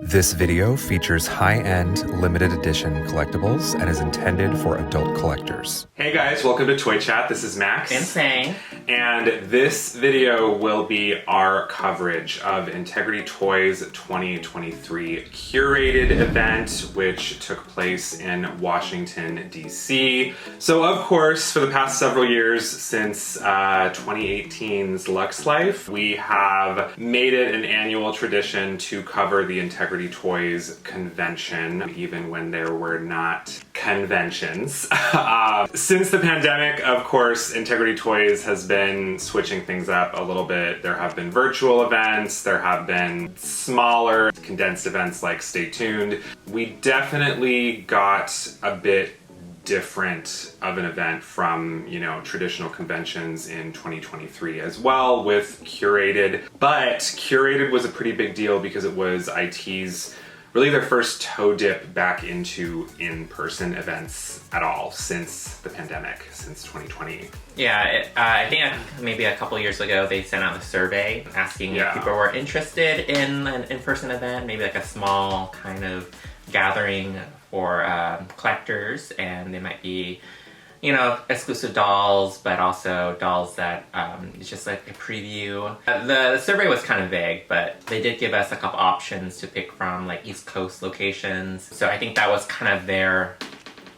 This video features high-end limited edition collectibles and is intended for adult collectors. Hey guys, welcome to Toy Chat. This is Max. And Sang. And this video will be our coverage of Integrity Toys 2023 Curated event, which took place in Washington, D.C. So of course, for the past several years since 2018's Lux Life, we have made it an annual tradition to cover the Integrity Toys convention, even when there were not conventions. Since the pandemic, of course, Integrity Toys has been switching things up a little bit. There have been virtual events, there have been smaller, condensed events like Stay Tuned. We definitely got a bit different of an event from, traditional conventions in 2023 as well with Curated. But Curated was a pretty big deal because it was IT's really their first toe dip back into in-person events at all since the pandemic, since 2020. Yeah, I think maybe a couple years ago they sent out a survey asking if people were interested in an in-person event, maybe like a small kind of gathering for collectors, and they might be, exclusive dolls, but also dolls that it's just like a preview. The survey was kind of vague, but they did give us a couple options to pick from, like East Coast locations. So I think that was kind of their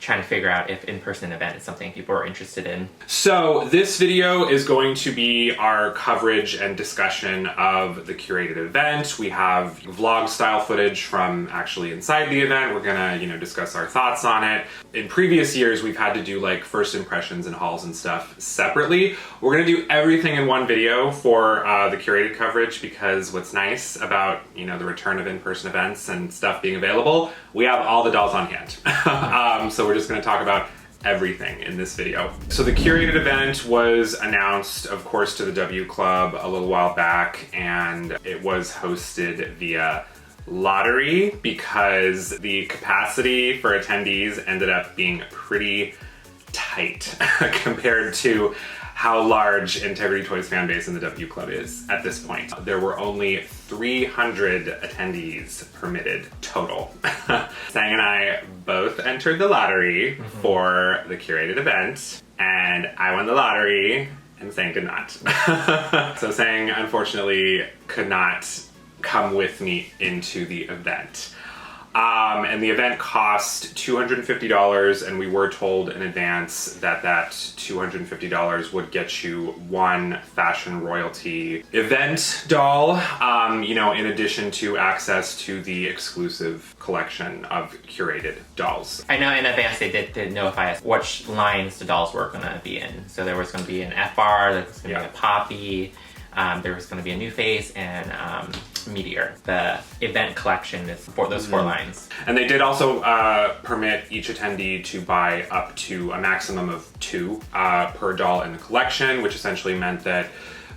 trying to figure out if in-person event is something people are interested in. So this video is going to be our coverage and discussion of the Curated event. We have vlog style footage from actually inside the event. We're gonna, discuss our thoughts on it. In previous years, we've had to do like first impressions and hauls and stuff separately. We're gonna do everything in one video for the Curated coverage because what's nice about, the return of in-person events and stuff being available, we have all the dolls on hand. So we're just going to talk about everything in this video. So the Curated event was announced, of course, to the W Club a little while back, and it was hosted via lottery because the capacity for attendees ended up being pretty tight compared to how large Integrity Toys fan base in the W Club is at this point. There were only 300 attendees permitted total. Sang and I both entered the lottery for the Curated event, and I won the lottery, and Sang did not. So Sang, unfortunately, could not come with me into the event. And the event cost $250, and we were told in advance that $250 would get you one Fashion Royalty event doll, in addition to access to the exclusive collection of Curated dolls. I know in advance they did notify us which lines the dolls were going to be in. So there was going to be an FR, there was going to be a Poppy, there was going to be a New Face, and Meteor. The event collection is for those four lines. And they did also permit each attendee to buy up to a maximum of two per doll in the collection, which essentially meant that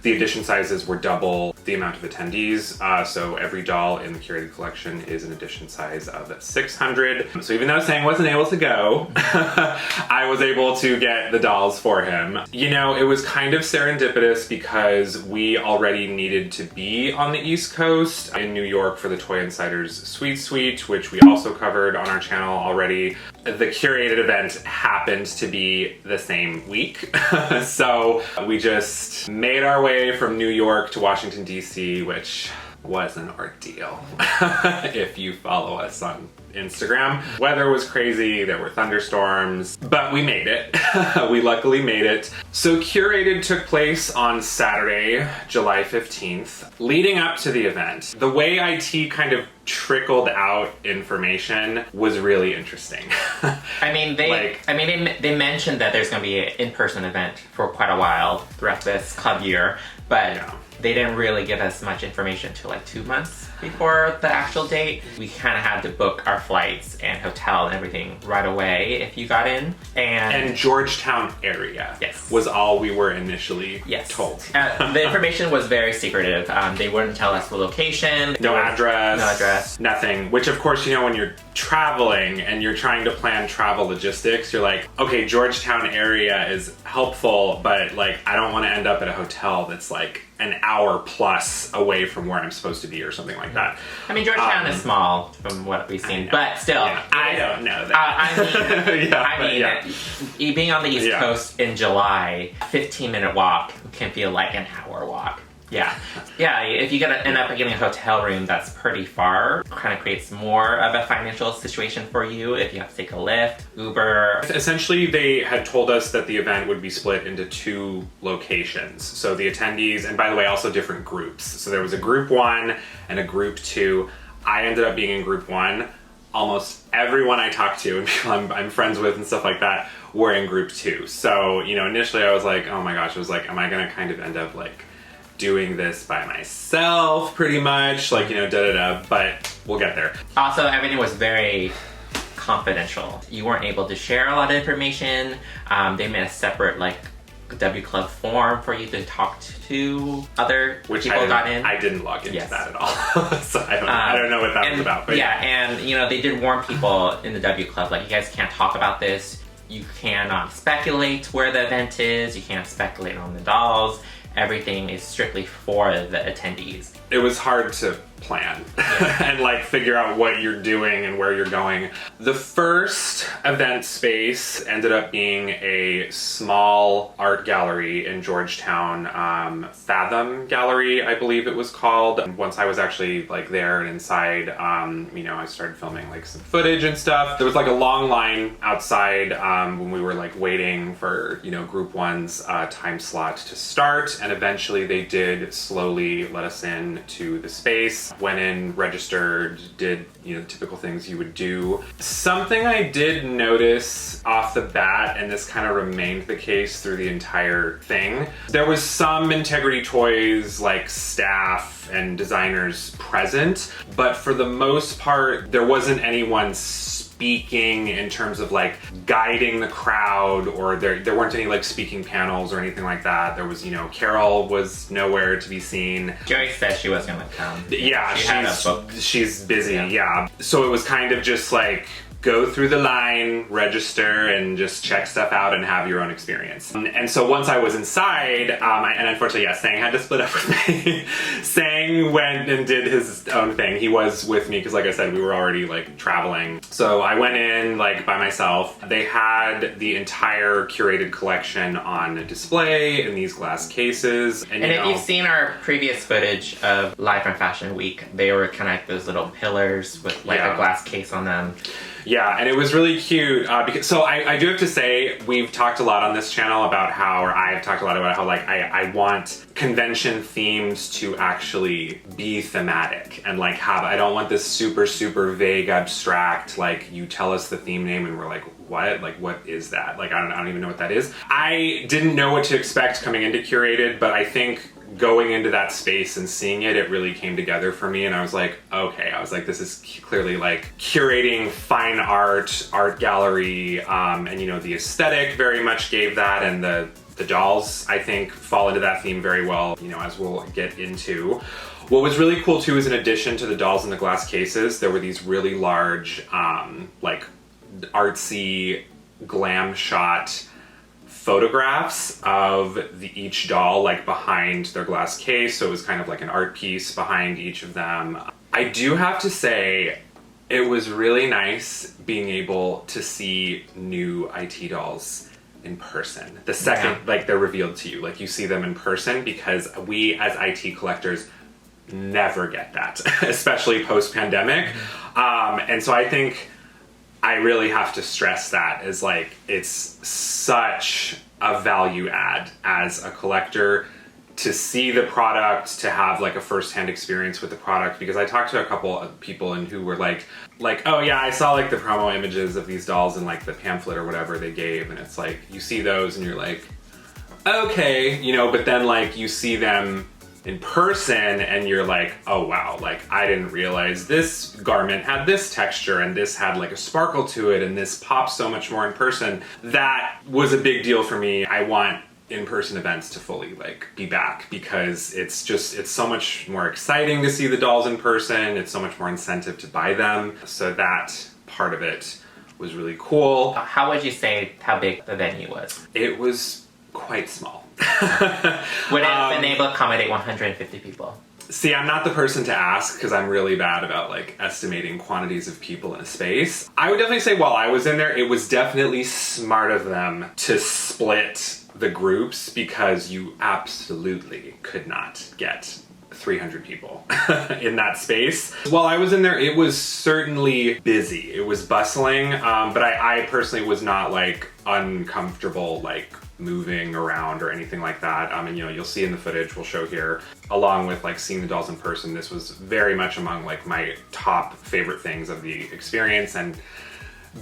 the edition sizes were double the amount of attendees. So every doll in the Curated collection is an edition size of 600. So even though Sang wasn't able to go, I was able to get the dolls for him. It was kind of serendipitous because we already needed to be on the East Coast in New York for the Toy Insiders Sweet Suite, which we also covered on our channel already. The Curated event happened to be the same week. So we just made our way from New York to Washington, D.C., which was an ordeal. If you follow us on Instagram. Weather was crazy, there were thunderstorms, but we made it. We luckily made it. So Curated took place on Saturday, July 15th. Leading up to the event, the way IT kind of trickled out information was really interesting. They mentioned that there's going to be an in-person event for quite a while throughout this club year, but they didn't really give us much information until like 2 months before the actual date. We kind of had to book our flights and hotel and everything right away if you got in. And Georgetown area was all we were initially told. The information was very secretive. They wouldn't tell us the location. No address. Nothing. Which of course, when you're traveling and you're trying to plan travel logistics, you're like, okay, Georgetown area is helpful, but like I don't want to end up at a hotel that's like an hour plus away from where I'm supposed to be or something like that. I mean, Georgetown is small from what we've seen, but still, I don't know that. Being on the East Coast in July, 15-minute walk can feel like an hour walk. Yeah. If you end up getting a hotel room that's pretty far, kind of creates more of a financial situation for you if you have to take a Lyft, Uber. Essentially, they had told us that the event would be split into 2 locations. So the attendees, and by the way, also different groups. So there was a group 1 and a group 2. I ended up being in group 1. Almost everyone I talked to and people I'm friends with and stuff like that were in group 2. So, initially I was like, oh my gosh, I was like, am I going to kind of end up like doing this by myself pretty much, like, but we'll get there. Also, everything was very confidential. You weren't able to share a lot of information. They made a separate W Club form for you to talk to other people got in. I didn't log into that at all. So I don't know what that was about. But and they did warn people in the W Club, you guys can't talk about this. You cannot speculate where the event is. You can't speculate on the dolls. Everything is strictly for the attendees. It was hard to plan and figure out what you're doing and where you're going. The first event space ended up being a small art gallery in Georgetown, Fathom Gallery, I believe it was called. And once I was actually there and inside, I started filming some footage and stuff. There was a long line outside when we were waiting for group 1's time slot to start, and eventually they did slowly let us in to the space. Went in, registered, did the typical things you would do. Something I did notice off the bat, and this kind of remained the case through the entire thing, there was some Integrity Toys staff and designers present, but for the most part there wasn't anyone speaking in terms of guiding the crowd, or there weren't any speaking panels or anything like that. There was Carol was nowhere to be seen. Joey said she wasn't gonna come. Yeah, she's busy. Yeah, so it was kind of just go through the line, register, and just check stuff out and have your own experience. And so once I was inside, and unfortunately, Sang had to split up with me. Sang went and did his own thing. He was with me because, like I said, we were already traveling. So I went in by myself. They had the entire curated collection on display in these glass cases. And if you've seen our previous footage of Live from Fashion Week, they were kind of those little pillars with a glass case on them. Yeah, and it was really cute because I do have to say, we've talked a lot on this channel about how, or I've talked a lot about how I want convention themes to actually be thematic and I don't want this super vague abstract you tell us the theme name and we're what? What is that? I don't even know what that is. I didn't know what to expect coming into Curated, but I think going into that space and seeing it really came together for me, and I was okay, this is clearly curating fine art gallery, and the aesthetic very much gave that, and the dolls I think fall into that theme very well, as we'll get into. What was really cool too is, in addition to the dolls in the glass cases, there were these really large artsy glam shot photographs of each doll behind their glass case, so it was kind of an art piece behind each of them. I do have to say, it was really nice being able to see new IT dolls in person. The second they're revealed to you, you see them in person, because we as IT collectors never get that, especially post-pandemic. And so I think I really have to stress that as it's such a value add as a collector to see the product, to have a first-hand experience with the product, because I talked to a couple of people and who were oh yeah, I saw the promo images of these dolls and the pamphlet or whatever they gave, and it's you see those and you're okay, but then you see them in person and you're oh wow, I didn't realize this garment had this texture and this had a sparkle to it and this pops so much more in person. That was a big deal for me. I want in-person events to fully be back, because it's so much more exciting to see the dolls in person. It's so much more incentive to buy them. So that part of it was really cool. How would you say how big the venue was? It was quite small. Would it have been able to accommodate 150 people? See, I'm not the person to ask because I'm really bad about like estimating quantities of people in a space. I would definitely say while I was in there, it was definitely smart of them to split the groups because you absolutely could not get 300 people in that space. While I was in there, it was certainly busy. It was bustling, but I personally was not like uncomfortable like moving around or anything like that. And you know, you'll see in the footage we'll show here, along with like seeing the dolls in person, this was very much among like my top favorite things of the experience. And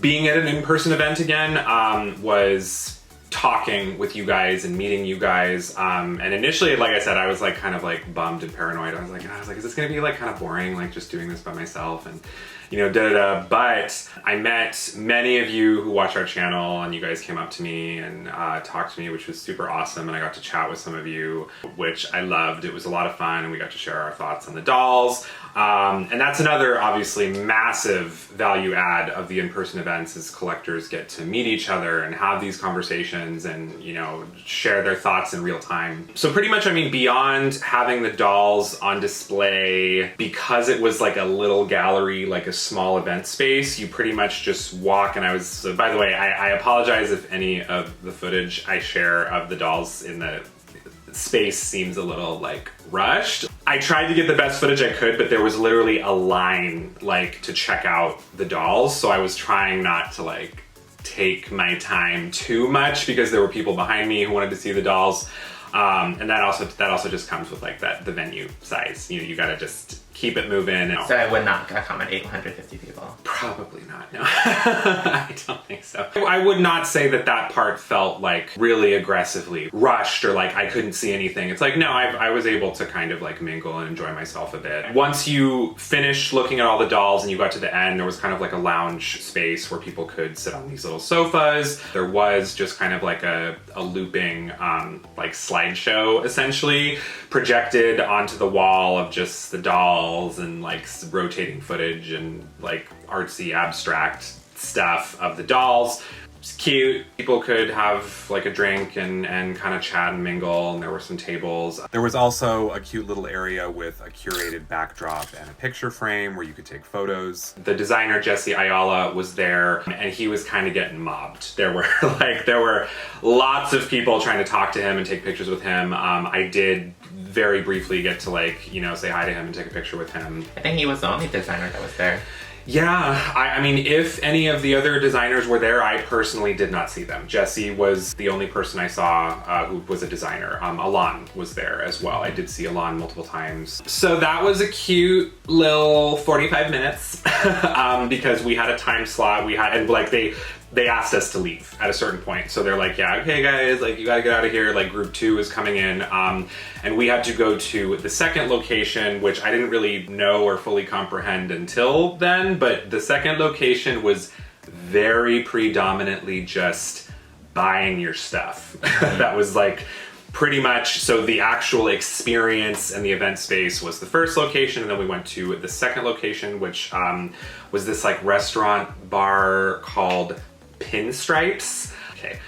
being at an in-person event again was talking with you guys and meeting you guys. And initially, like I said, I was like kind of like bummed and paranoid. I was like, is this gonna be like kind of boring, like just doing this by myself? And you know, But I met many of you who watch our channel, and you guys came up to me and talked to me, which was super awesome. And I got to chat with some of you, which I loved. It was a lot of fun, and we got to share our thoughts on the dolls. And that's another obviously massive value add of the in-person events, is collectors get to meet each other and have these conversations and, you know, share their thoughts in real time. So pretty much, I mean, beyond having the dolls on display, because it was like a little gallery, like a small event space, you pretty much just walk. And by the way, I apologize if any of the footage I share of the dolls in the space seems a little like rushed. I tried to get the best footage I could, but there was literally a line like to check out the dolls. So I was trying not to like take my time too much because there were people behind me who wanted to see the dolls. And that also just comes with like the venue size. You know, you gotta just keep it moving. So it would not accommodate 150 people? Probably not, no. I don't think so. I would not say that part felt like really aggressively rushed or like I couldn't see anything. It's like, no, I was able to kind of like mingle and enjoy myself a bit. Once you finished looking at all the dolls and you got to the end, there was kind of like a lounge space where people could sit on these little sofas. There was just kind of like a looping like slideshow essentially projected onto the wall of just the dolls and like rotating footage and like artsy abstract stuff of the dolls. It's cute. People could have like a drink and kind of chat and mingle, and there were some tables. There was also a cute little area with a curated backdrop and a picture frame where you could take photos. The designer Jesse Ayala was there, and he was kind of getting mobbed. There were lots of people trying to talk to him and take pictures with him. I did very briefly get to like, you know, say hi to him and take a picture with him. I think he was the only designer that was there. Yeah, I mean, if any of the other designers were there, I personally did not see them. Jesse was the only person I saw who was a designer. Alon was there as well. I did see Alon multiple times. So that was a cute little 45 minutes because we had a time slot. And like they asked us to leave at a certain point. So they're like, yeah, okay guys, like you gotta get out of here. Like group 2 is coming in. And we had to go to the second location, which I didn't really know or fully comprehend until then. But the second location was very predominantly just buying your stuff. That was like pretty much, so the actual experience and the event space was the first location, and then we went to the second location, which was this like restaurant bar called Pinstripes. Okay,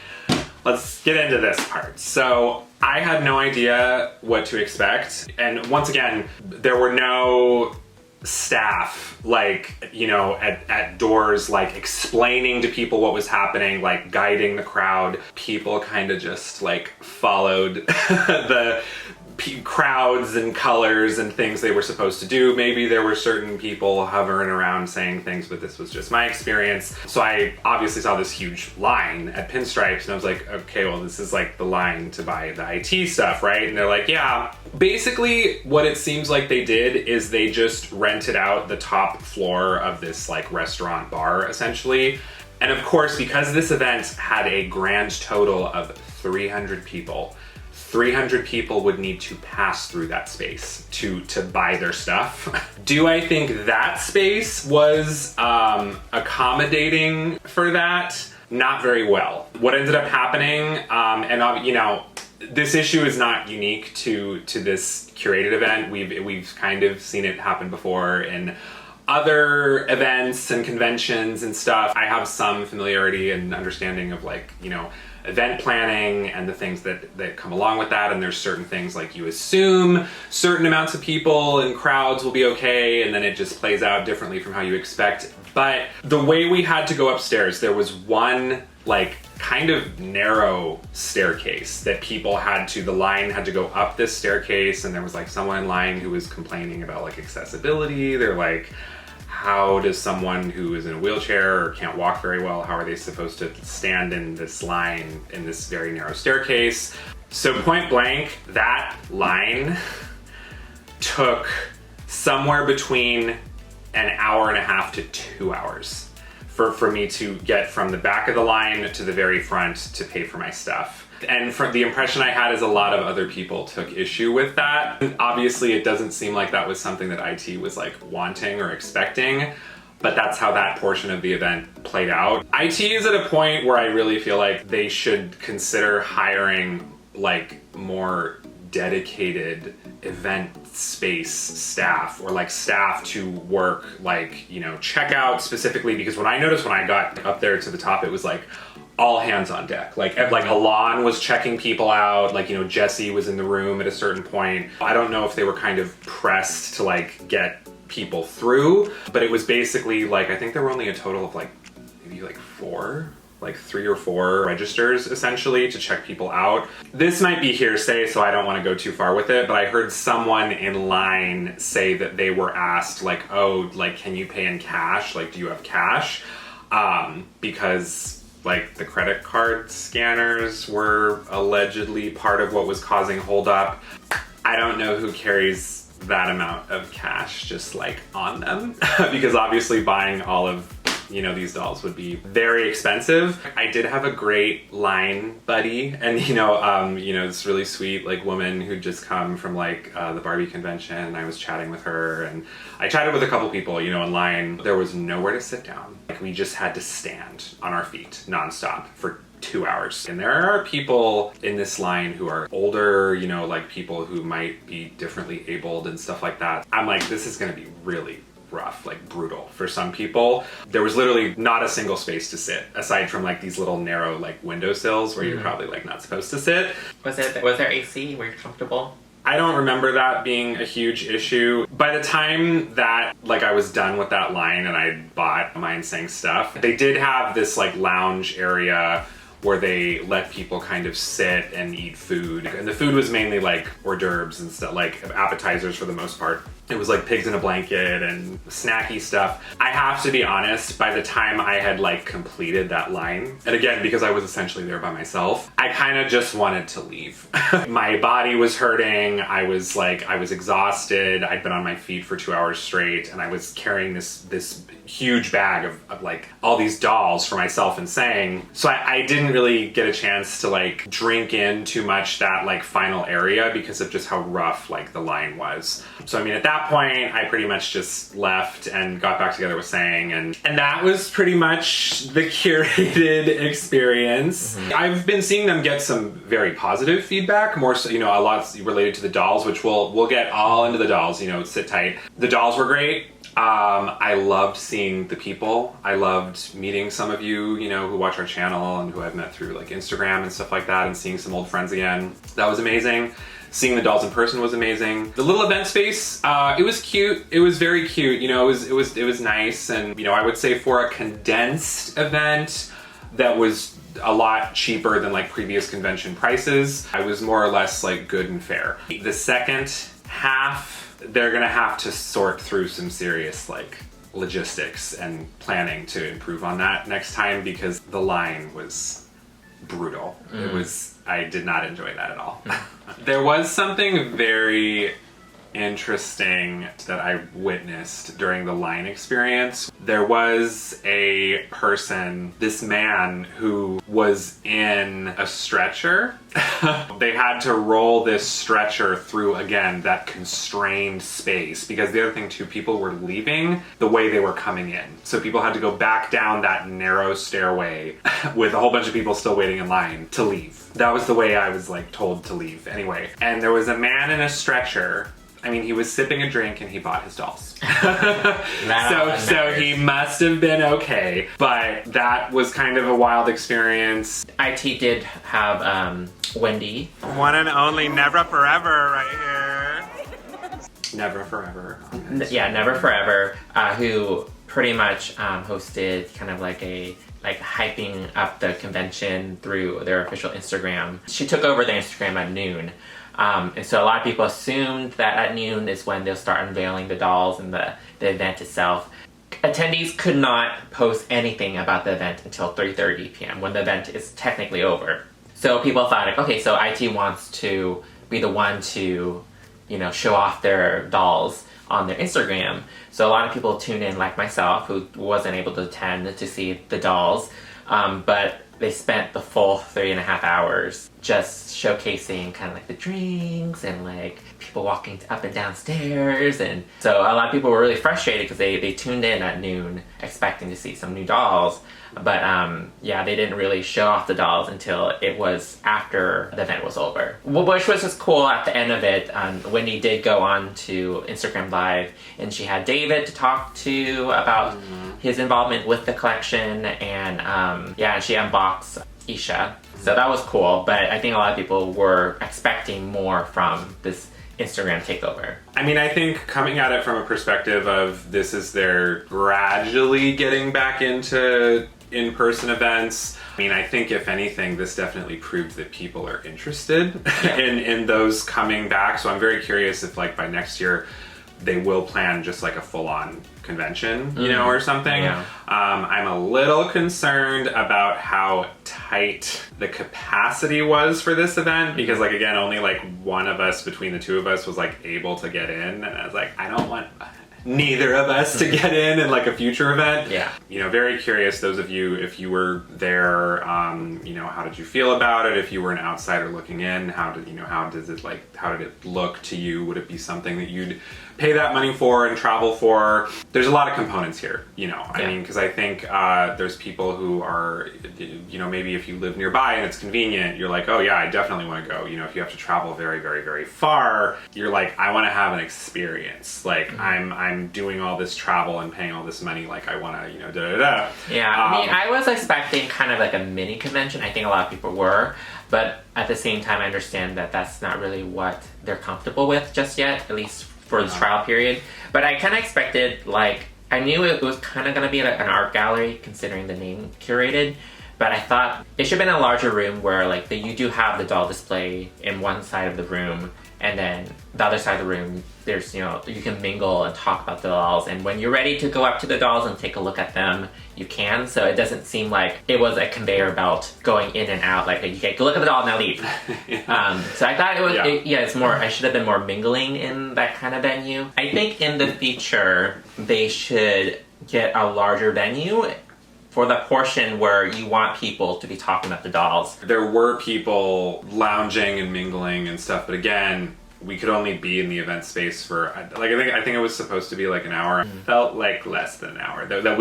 let's get into this part. So I had no idea what to expect, and once again, there were no staff like, you know, at doors like explaining to people what was happening, like guiding the crowd. People kind of just like followed the crowds and colors and things they were supposed to do. Maybe there were certain people hovering around saying things, but this was just my experience. So I obviously saw this huge line at Pinstripes, and I was like, okay, well, this is like the line to buy the IT stuff, right? And they're like, yeah. Basically, what it seems like they did is they just rented out the top floor of this like restaurant bar, essentially. And of course, because this event had a grand total of 300 people, 300 people would need to pass through that space to buy their stuff. Do I think that space was accommodating for that? Not very well. What ended up happening, and you know, this issue is not unique to this curated event. We've kind of seen it happen before in other events and conventions and stuff. I have some familiarity and understanding of like, you know, event planning and the things that come along with that. And there's certain things like you assume certain amounts of people and crowds will be okay, and then it just plays out differently from how you expect. But the way we had to go upstairs, there was one like kind of narrow staircase that people had to, the line had to go up this staircase, and there was like someone in line who was complaining about like accessibility. They're like, how does someone who is in a wheelchair or can't walk very well, how are they supposed to stand in this line in this very narrow staircase? So point blank, that line took somewhere between an hour and a half to 2 hours for me to get from the back of the line to the very front to pay for my stuff. And from the impression I had is a lot of other people took issue with that. Obviously, it doesn't seem like that was something that IT was like wanting or expecting, but that's how that portion of the event played out. IT is at a point where I really feel like they should consider hiring like more dedicated event space staff, or like staff to work like, you know, checkout specifically, because when I noticed when I got up there to the top, it was like all hands on deck. Like Alon was checking people out, like, you know, Jesse was in the room at a certain point. I don't know if they were kind of pressed to like get people through, but it was basically like, I think there were only a total of like maybe like 3 or 4 registers essentially to check people out. This might be hearsay, so I don't want to go too far with it, but I heard someone in line say that they were asked like, oh, like, can you pay in cash? Like, do you have cash? Because like the credit card scanners were allegedly part of what was causing holdup. I don't know who carries that amount of cash just like on them because obviously buying all of, you know, these dolls would be very expensive. I did have a great line buddy, and you know, this really sweet like woman who'd just come from like the Barbie convention, and I was chatting with her, and I chatted with a couple people, you know, in line. There was nowhere to sit down. Like, we just had to stand on our feet nonstop for 2 hours. And there are people in this line who are older, you know, like people who might be differently abled and stuff like that. I'm like, this is gonna be really rough, like brutal for some people. There was literally not a single space to sit aside from like these little narrow like windowsills where you're probably like not supposed to sit. Was there AC? Were you comfortable? I don't remember that being a huge issue. By the time that like I was done with that line and I bought my Insane stuff, they did have this like lounge area where they let people kind of sit and eat food. And the food was mainly like hors d'oeuvres and stuff, like appetizers for the most part. It was like pigs in a blanket and snacky stuff. I have to be honest, by the time I had like completed that line, and again, because I was essentially there by myself, I kind of just wanted to leave. My body was hurting. I was exhausted. I'd been on my feet for 2 hours straight, and I was carrying this huge bag of like all these dolls for myself and saying, so I didn't really get a chance to like drink in too much that like final area because of just how rough like the line was. So I mean, at that point, I pretty much just left and got back together with Sang, and that was pretty much the Curated experience. Mm-hmm. I've been seeing them get some very positive feedback, more so, you know, a lot related to the dolls, which we'll get all into the dolls, you know, sit tight. The dolls were great. I loved seeing the people. I loved meeting some of you, you know, who watch our channel and who I've met through like Instagram and stuff like that, and seeing some old friends again. That was amazing. Seeing the dolls in person was amazing. The little event space, it was cute. It was very cute. You know, it was nice. And, you know, I would say for a condensed event that was a lot cheaper than like previous convention prices, I was more or less like good and fair. The second half, they're gonna have to sort through some serious like logistics and planning to improve on that next time, because the line was brutal. I did not enjoy that at all. There was something very interesting that I witnessed during the line experience. There was a person, this man, who was in a stretcher. They had to roll this stretcher through, again, that constrained space, because the other thing too, people were leaving the way they were coming in. So people had to go back down that narrow stairway with a whole bunch of people still waiting in line to leave. That was the way I was like told to leave anyway. And there was a man in a stretcher I mean, he was sipping a drink and he bought his dolls. So so he must have been okay. But that was kind of a wild experience. IT did have Wendy. One and only Never Forever right here. Never Forever. Yeah, Never Forever, who pretty much hosted kind of like hyping up the convention through their official Instagram. She took over the Instagram at noon. And so a lot of people assumed that at noon is when they'll start unveiling the dolls and the event itself. Attendees could not post anything about the event until 3:30 p.m. when the event is technically over. So people thought, like, okay, so IT wants to be the one to, show off their dolls on their Instagram. So a lot of people tuned in, like myself, who wasn't able to attend to see the dolls. But they spent the full 3.5 hours just showcasing kind of like the drinks and like people walking up and down stairs. And so a lot of people were really frustrated because they tuned in at noon expecting to see some new dolls. But they didn't really show off the dolls until it was after the event was over. Which was just cool at the end of it. Wendy did go on to Instagram Live and she had David to talk to about his involvement with the collection. And she unboxed Isha. So that was cool. But I think a lot of people were expecting more from this Instagram takeover. I mean, I think coming at it from a perspective of this is their gradually getting back into in-person events. I mean, I think if anything, this definitely proved that people are interested in those coming back. So I'm very curious if like by next year they will plan just like a full-on convention, or something. Yeah. I'm a little concerned about how tight the capacity was for this event because like, again, only like one of us between the two of us was like able to get in. And I was like, I don't want neither of us to get in like a future event. Yeah. Very curious, those of you, if you were there, how did you feel about it? If you were an outsider looking in, how did it look to you? Would it be something that you'd pay that money for and travel for? There's a lot of components here, I mean, because I think there's people who are, maybe if you live nearby and it's convenient, you're like, oh yeah, I definitely want to go. If you have to travel very, very, very far, you're like, I want to have an experience. Like I'm doing all this travel and paying all this money. Like I want to, da-da-da. Yeah, I mean, I was expecting kind of like a mini convention. I think a lot of people were. But at the same time, I understand that that's not really what they're comfortable with just yet, at least for the trial period. But I kind of expected, I knew it was kind of going to be an art gallery, considering the name Curated. But I thought it should have been a larger room where, you do have the doll display in one side of the room, and then the other side of the room, there's, you can mingle and talk about the dolls. And when you're ready to go up to the dolls and take a look at them, you can. So it doesn't seem like it was a conveyor belt going in and out. Like, okay, go look at the doll and now leave. So I thought it was, it's more, I should have been more mingling in that kind of venue. I think in the future, they should get a larger venue for the portion where you want people to be talking about the dolls. There were people lounging and mingling and stuff, but again, we could only be in the event space for I think it was supposed to be like an hour. It felt like less than an hour. That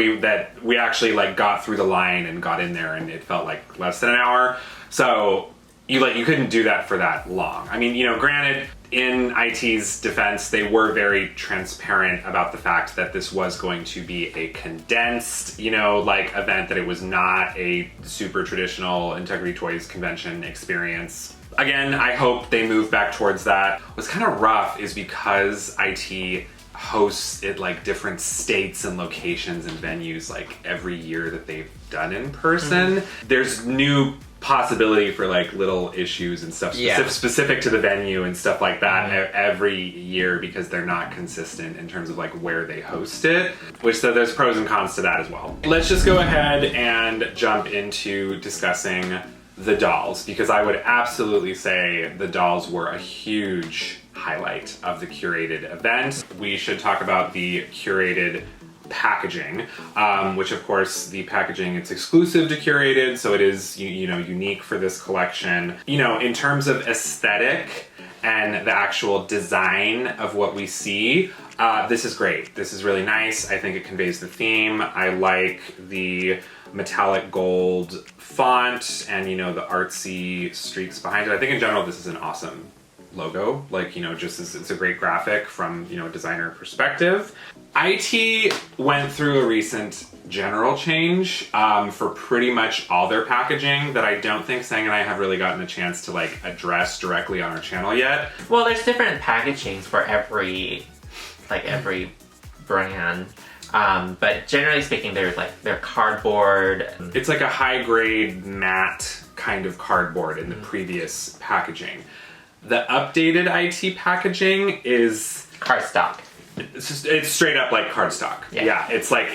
we actually got through the line and got in there, and it felt like less than an hour. So you couldn't do that for that long. I mean, granted, in IT's defense, they were very transparent about the fact that this was going to be a condensed, event, that it was not a super traditional Integrity Toys convention experience. Again, I hope they move back towards that. What's kind of rough is because IT hosts at different states and locations and venues every year that they've done in person. There's new possibility for little issues and stuff specific to the venue and stuff like that every year because they're not consistent in terms of where they host it, which so there's pros and cons to that as well. Let's just go ahead and jump into discussing the dolls, because I would absolutely say the dolls were a huge highlight of the Curated event. We should talk about the Curated packaging, which of course the packaging, it's exclusive to Curated, so it is unique for this collection. In terms of aesthetic and the actual design of what we see, this is great. This is really nice. I think it conveys the theme. I like the metallic gold font and the artsy streaks behind it. I think in general this is an awesome logo. Like, you know, just as it's a great graphic from, you know, a designer perspective. IT went through a recent general change for pretty much all their packaging that I don't think Sang and I have really gotten a chance to like address directly on our channel yet. Well, there's different packagings for every brand. But generally speaking, they're cardboard. It's like a high grade matte kind of cardboard in the previous packaging. The updated IT packaging is cardstock. It's straight up like cardstock. Yeah, it's like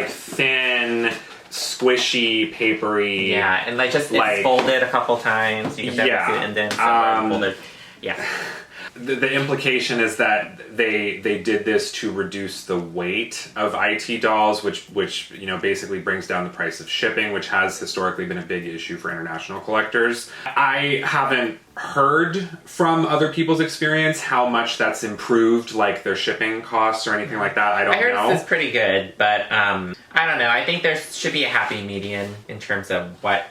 thin, squishy, papery. Yeah, and like just it's folded a couple times. You can definitely see the indents folded. Yeah. The implication is that they did this to reduce the weight of IT dolls, which you know basically brings down the price of shipping, which has historically been a big issue for international collectors. I haven't heard from other people's experience how much that's improved, like their shipping costs or anything like that. I heard know. This is pretty good, but I don't know. I think there should be a happy median in terms of what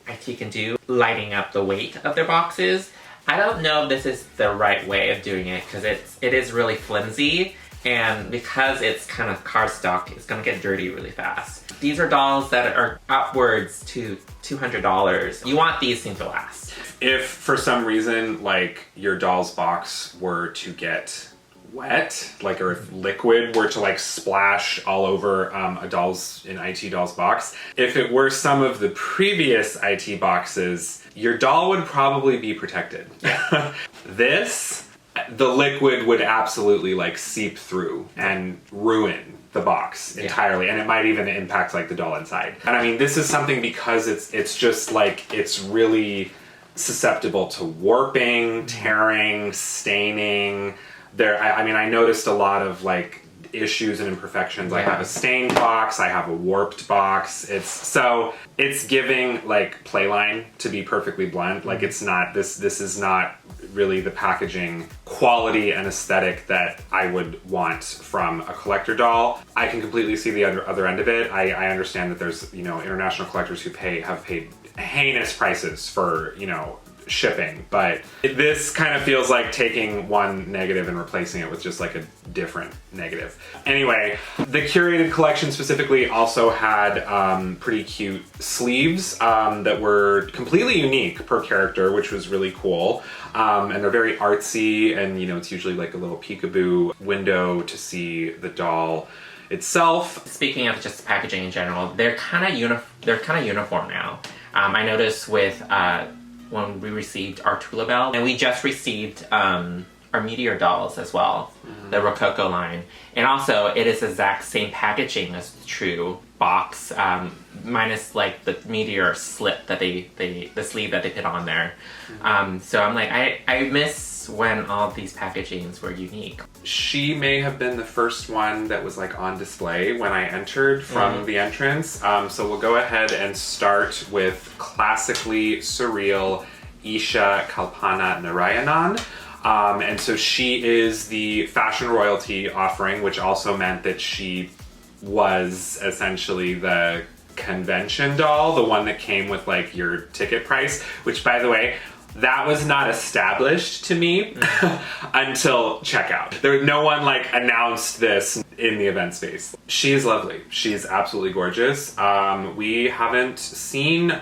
IT can do, lighting up the weight of their boxes. I don't know if this is the right way of doing it because it is really flimsy, and because it's kind of cardstock, it's gonna get dirty really fast. These are dolls that are upwards to $200. You want these things to last. If for some reason like your doll's box were to get wet, like, or if liquid were to like splash all over an IT doll's box, if it were some of the previous IT boxes, your doll would probably be protected. Yeah. The liquid would absolutely like seep through and ruin the box entirely, and it might even impact like the doll inside. And I mean, this is something because it's just like it's really susceptible to warping, tearing, staining. I noticed a lot of like issues and imperfections. I have a stained box, I have a warped box. It's giving like Playline, to be perfectly blunt. Like it's not this is not really the packaging quality and aesthetic that I would want from a collector doll. I can completely see the other end of it. I understand that there's, you know, international collectors who have paid heinous prices for, you know, shipping, but this kind of feels like taking one negative and replacing it with just like a different negative. Anyway, the curated collection specifically also had pretty cute sleeves that were completely unique per character, which was really cool. And they're very artsy, and you know, it's usually like a little peekaboo window to see the doll itself. Speaking of just packaging in general, they're kind of uniform now. I noticed with when we received our Tula Bell, and we just received our Meteor dolls as well, the Rococo line. And also, it is the exact same packaging as the true box, minus like the Meteor slip that the sleeve that they put on there. So I'm like, I miss when all these packagings were unique. She may have been the first one that was like on display when I entered from the entrance. So we'll go ahead and start with classically surreal Isha Kalpana Narayanan. And so she is the fashion royalty offering, which also meant that she was essentially the convention doll, the one that came with like your ticket price, which by the way, that was not established to me until checkout. No one like announced this in the event space. She is lovely. She's absolutely gorgeous. We haven't seen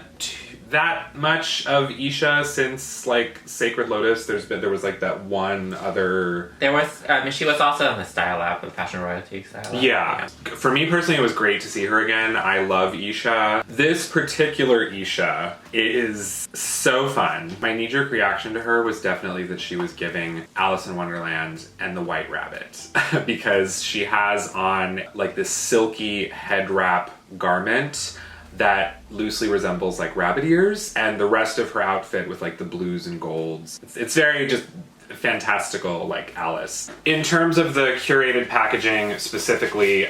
that much of Isha since like Sacred Lotus. There was like that one other. There was. She was also in the Style Lab, the Fashion Royalty Style Lab. Yeah. For me personally, it was great to see her again. I love Isha. This particular Isha is so fun. My knee-jerk reaction to her was definitely that she was giving Alice in Wonderland and the White Rabbit because she has on like this silky head wrap garment that loosely resembles like rabbit ears, and the rest of her outfit with like the blues and golds. It's very just fantastical, like Alice. In terms of the curated packaging specifically,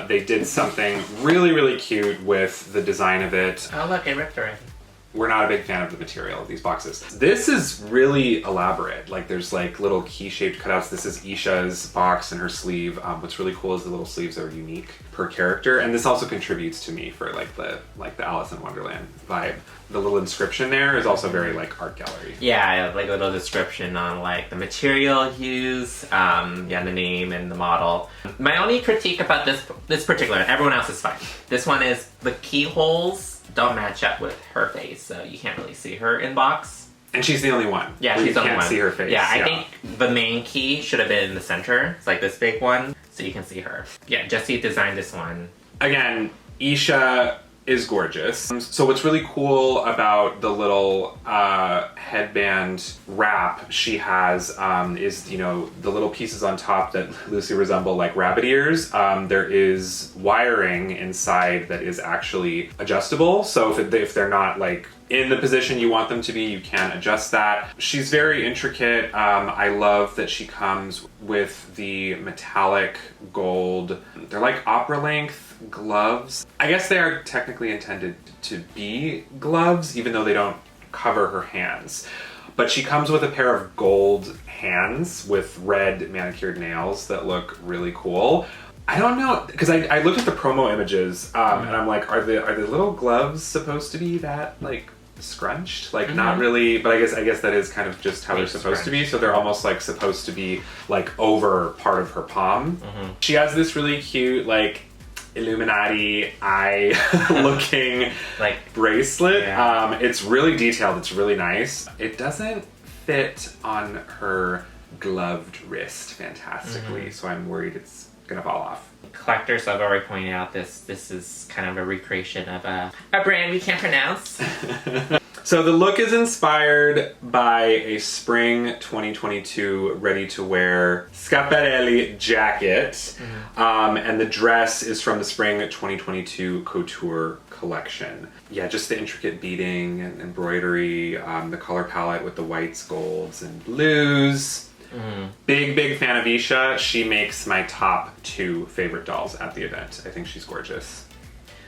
they did something really, really cute with the design of it. Oh look, it ripped already. we're not a big fan of the material of these boxes. This is really elaborate. Like there's like little key-shaped cutouts. This is Isha's box and her sleeve. What's really cool is the little sleeves are unique per character, and this also contributes to me for like the Alice in Wonderland vibe. The little inscription there is also very like art gallery. Yeah, like a little description on like the material used, the name and the model. My only critique about this particular, everyone else is fine. This one is the keyholes don't match up with her face, so you can't really see her inbox. And she's the only one. Yeah, she's the only one. You can't see her face. Yeah, I think the main key should have been in the center. It's like this big one, so you can see her. Yeah, Jesse designed this one. Again, Isha is gorgeous. So what's really cool about the little headband wrap she has is, you know, the little pieces on top that loosely resemble like rabbit ears. There is wiring inside that is actually adjustable. So if they're not like in the position you want them to be, you can adjust that. She's very intricate. I love that she comes with the metallic gold. They're like opera length gloves. I guess they are technically intended to be gloves, even though they don't cover her hands. But she comes with a pair of gold hands with red manicured nails that look really cool. I don't know, because I looked at the promo images and I'm like, are the little gloves supposed to be that like scrunched? Like not really, but I guess that is kind of just how they're supposed to be. So they're almost like supposed to be like over part of her palm. She has this really cute like Illuminati eye looking like bracelet. Yeah. It's really detailed. It's really nice. It doesn't fit on her gloved wrist fantastically, so I'm worried it's gonna fall off. Collectors have already pointed out this is kind of a recreation of a brand we can't pronounce. So the look is inspired by a spring 2022 ready-to-wear Schiaparelli jacket, and the dress is from the spring 2022 couture collection. Yeah, just the intricate beading and embroidery, the color palette with the whites, golds, and blues. Big fan of Isha. She makes my top 2 favorite dolls at the event. I think she's gorgeous.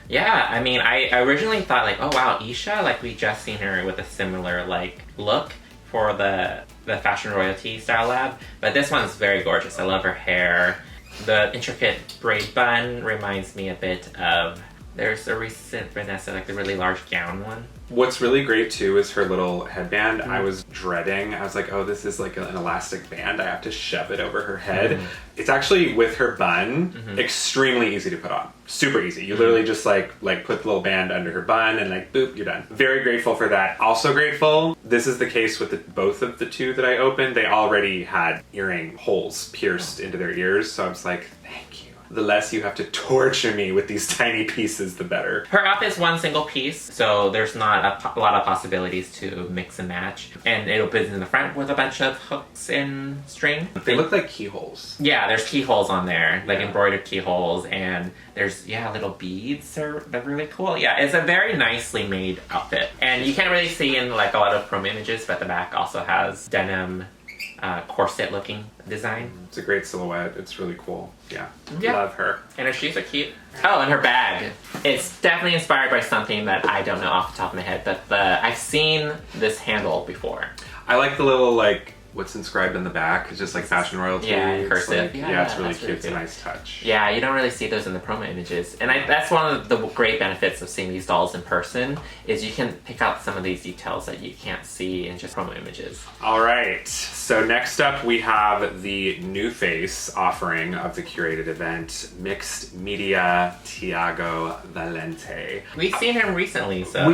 Yeah, I mean, I originally thought like, oh wow, Isha, like we just seen her with a similar like look for the Fashion Royalty Style Lab, but this one's very gorgeous. I love her hair. The intricate braid bun reminds me a bit of, there's a recent Vanessa, like the really large gown one. What's really great too is her little headband. I was dreading. I was like, oh, this is like an elastic band. I have to shove it over her head. It's actually, with her bun, extremely easy to put on. Super easy. You literally just like put the little band under her bun and like boop, you're done. Very grateful for that. Also grateful, this is the case with both of the 2 that I opened. They already had earring holes pierced into their ears. So I was like, thank you. The less you have to torture me with these tiny pieces, the better. Her up is one single piece, so there's not a lot of possibilities to mix and match. And it opens in the front with a bunch of hooks and string. They look like keyholes. Yeah, there's keyholes on there, like embroidered keyholes, and there's, little beads. They're really cool. Yeah, it's a very nicely made outfit. And you can't really see in like a lot of promo images, but the back also has denim corset looking design. It's a great silhouette. It's really cool. Yeah. Love her. And her shoes are cute. Oh, and her bag. It's definitely inspired by something that I don't know off the top of my head, but I've seen this handle before. I like the little like what's inscribed in the back. It's just like Fashion Royalty. Yeah, cursive. Like, it's really cute. It's a nice touch. Yeah, you don't really see those in the promo images. And that's one of the great benefits of seeing these dolls in person, is you can pick out some of these details that you can't see in just promo images. All right. So next up we have the new face offering of the Curated event, Mixed Media Thiago Valente. We've seen him recently, so... I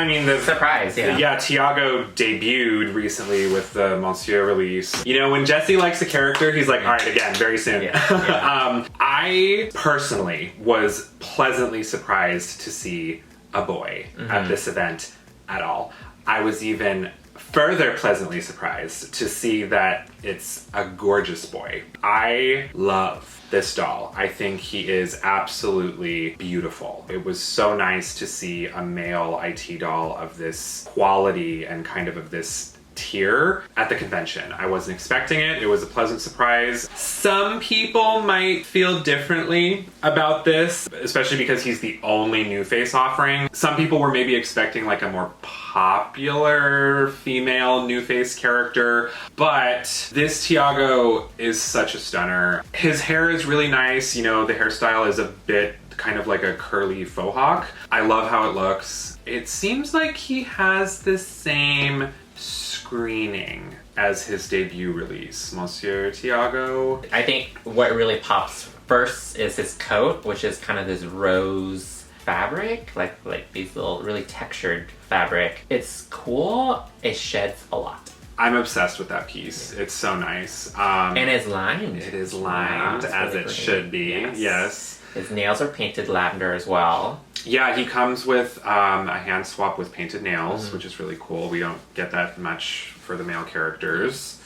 mean... The surprise, yeah. Yeah, Thiago debuted recently with the Monsieur release. You know, when Jesse likes a character, he's like, all right, again, very soon. I personally was pleasantly surprised to see a boy at this event at all. I was even further pleasantly surprised to see that it's a gorgeous boy. I love this doll. I think he is absolutely beautiful. It was so nice to see a male IT doll of this quality and kind of this tier at the convention. I wasn't expecting it. It was a pleasant surprise. Some people might feel differently about this, especially because he's the only new face offering. Some people were maybe expecting like a more popular female new face character, but this Thiago is such a stunner. His hair is really nice. You know, the hairstyle is a bit kind of like a curly faux hawk. I love how it looks. It seems like he has the same screening as his debut release, Monsieur Thiago. I think what really pops first is his coat, which is kind of this rose fabric, like these little really textured fabric. It's cool. It sheds a lot. I'm obsessed with that piece. It's so nice. And it's lined. It is lined, as it should be. Yes. His nails are painted lavender as well. Yeah, he comes with a hand swap with painted nails, which is really cool. We don't get that much for the male characters.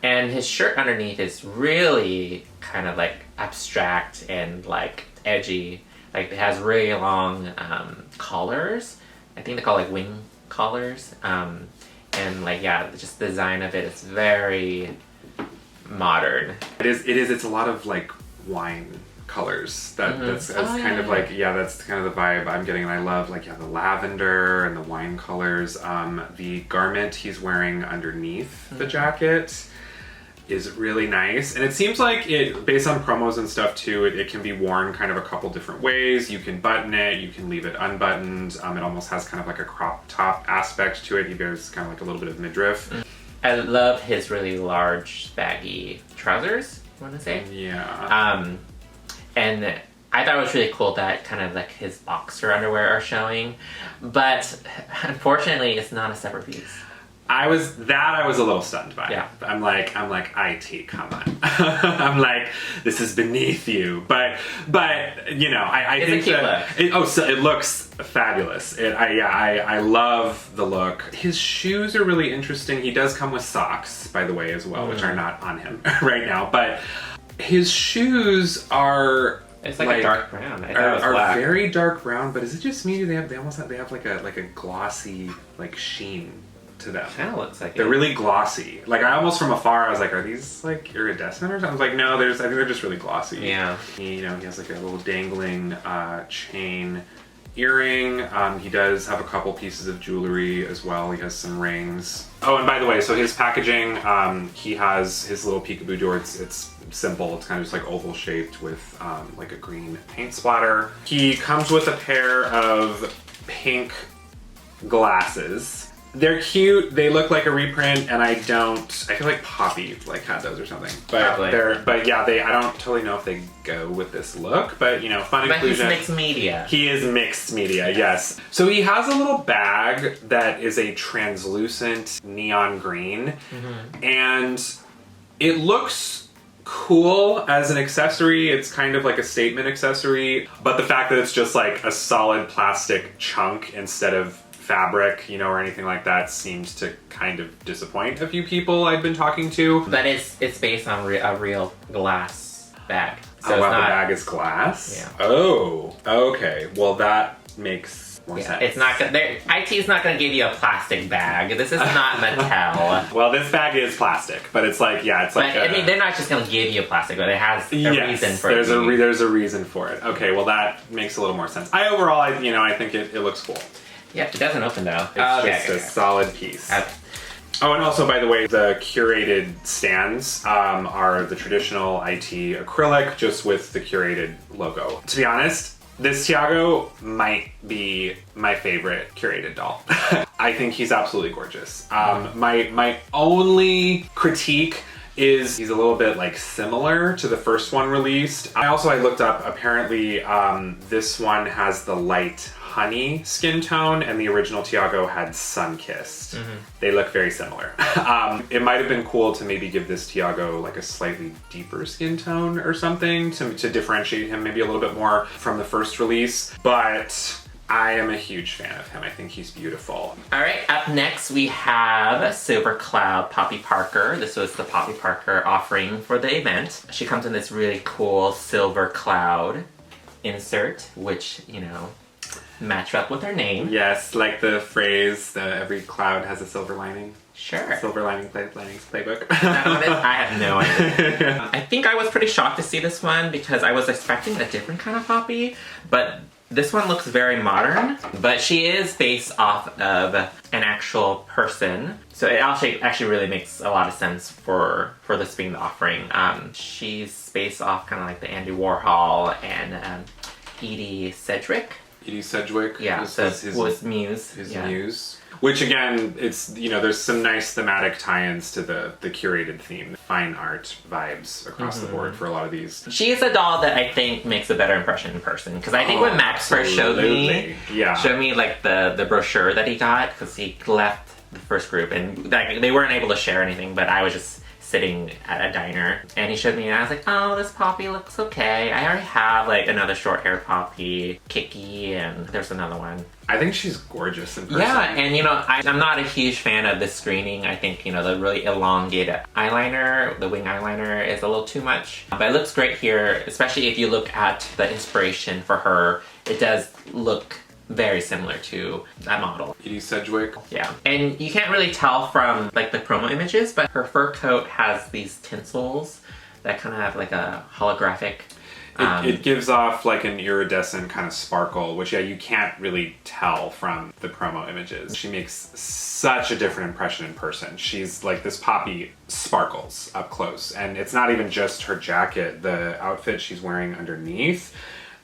And his shirt underneath is really kind of like abstract and like edgy. Like it has really long collars. I think they call it like wing collars. And like, yeah, just the design of it is very modern. It is. It's a lot of like wine colors. That's kind of like, yeah, that's kind of the vibe I'm getting. And I love like, yeah, the lavender and the wine colors. The garment he's wearing underneath the jacket is really nice. And it seems like it, based on promos and stuff too, it can be worn kind of a couple different ways. You can button it, you can leave it unbuttoned. It almost has kind of like a crop top aspect to it. He wears kind of like a little bit of midriff. I love his really large baggy trousers, I want to say. Yeah. And I thought it was really cool that kind of like his boxer underwear are showing, but unfortunately it's not a separate piece. I was a little stunned by. Yeah. I'm like, IT, come on. I'm like, this is beneath you. But you know, I think that it looks fabulous. I love the look. His shoes are really interesting. He does come with socks, by the way, as well, which are not on him right now. But his shoes are. It's like a dark brown. Are very dark brown. But is it just me? They have like a glossy like sheen to them. Kind of looks like they're really glossy. Like I almost from afar, I was like, are these like iridescent or something? I was like, no, I think they're just really glossy. Yeah. He has like a little dangling chain earring. He does have a couple pieces of jewelry as well. He has some rings. Oh, and by the way, so his packaging, he has his little peekaboo door. It's simple. It's kind of just like oval shaped with like a green paint splatter. He comes with a pair of pink glasses. They're cute. They look like a reprint, and I feel like Poppy like had those or something. But I don't totally know if they go with this look. But you know, fun inclusion. But he's mixed media. He is mixed media, yes. So he has a little bag that is a translucent neon green, and it looks cool as an accessory. It's kind of like a statement accessory, but the fact that it's just like a solid plastic chunk instead of fabric, you know, or anything like that seems to kind of disappoint a few people I've been talking to. But it's based on a real glass bag. So the bag is glass? Yeah. Oh, okay. Well, that makes more sense. It's not IT is not going to give you a plastic bag. This is not Mattel. Well, this bag is plastic, but it's like, yeah, it's like. I mean, they're not just going to give you a plastic bag. It has a reason for it. There's a reason for it. Okay, well, that makes a little more sense. I think it looks cool. Yeah, it doesn't open though. It's just a solid piece. Okay. Oh, and also, by the way, the curated stands are the traditional IT acrylic, just with the curated logo. To be honest, this Thiago might be my favorite curated doll. I think he's absolutely gorgeous. My only critique is he's a little bit like similar to the first one released. I looked up, apparently this one has the light honey skin tone and the original Thiago had sun-kissed. They look very similar. It might have been cool to maybe give this Thiago like a slightly deeper skin tone or something to differentiate him maybe a little bit more from the first release, but I am a huge fan of him. I think he's beautiful. All right, up next we have Silver Cloud Poppy Parker. This was the Poppy Parker offering for the event. She comes in this really cool silver cloud insert, which, you know, match up with her name. Yes, like the phrase, every cloud has a silver lining. Sure. Silver Linings Playbook. That one is, I have no idea. I think I was pretty shocked to see this one because I was expecting a different kind of Poppy, but this one looks very modern. But she is based off of an actual person, so it actually really makes a lot of sense for this being the offering. She's based off kind of like the Andy Warhol and Edie Sedgwick. Edie Sedgwick. Yeah, was Muse. His muse. Which again, it's, there's some nice thematic tie-ins to the curated theme. Fine art vibes across the board for a lot of these. She is a doll that I think makes a better impression in person. Because I think when Max first showed me like the brochure that he got, because he left the first group and they weren't able to share anything, but I was just sitting at a diner and he showed me and I was like, oh, this Poppy looks okay. I already have like another short-haired Poppy, Kiki, and there's another one. I think she's gorgeous in person. Yeah, and I'm not a huge fan of this screening. I think, the really elongated eyeliner, the wing eyeliner is a little too much. But it looks great here, especially if you look at the inspiration for her. It does look very similar to that model. Edie Sedgwick. Yeah, and you can't really tell from like the promo images, but her fur coat has these tinsels that kind of have like a holographic... It gives off like an iridescent kind of sparkle, which you can't really tell from the promo images. She makes such a different impression in person. She's like, this Poppy sparkles up close, and it's not even just her jacket. The outfit she's wearing underneath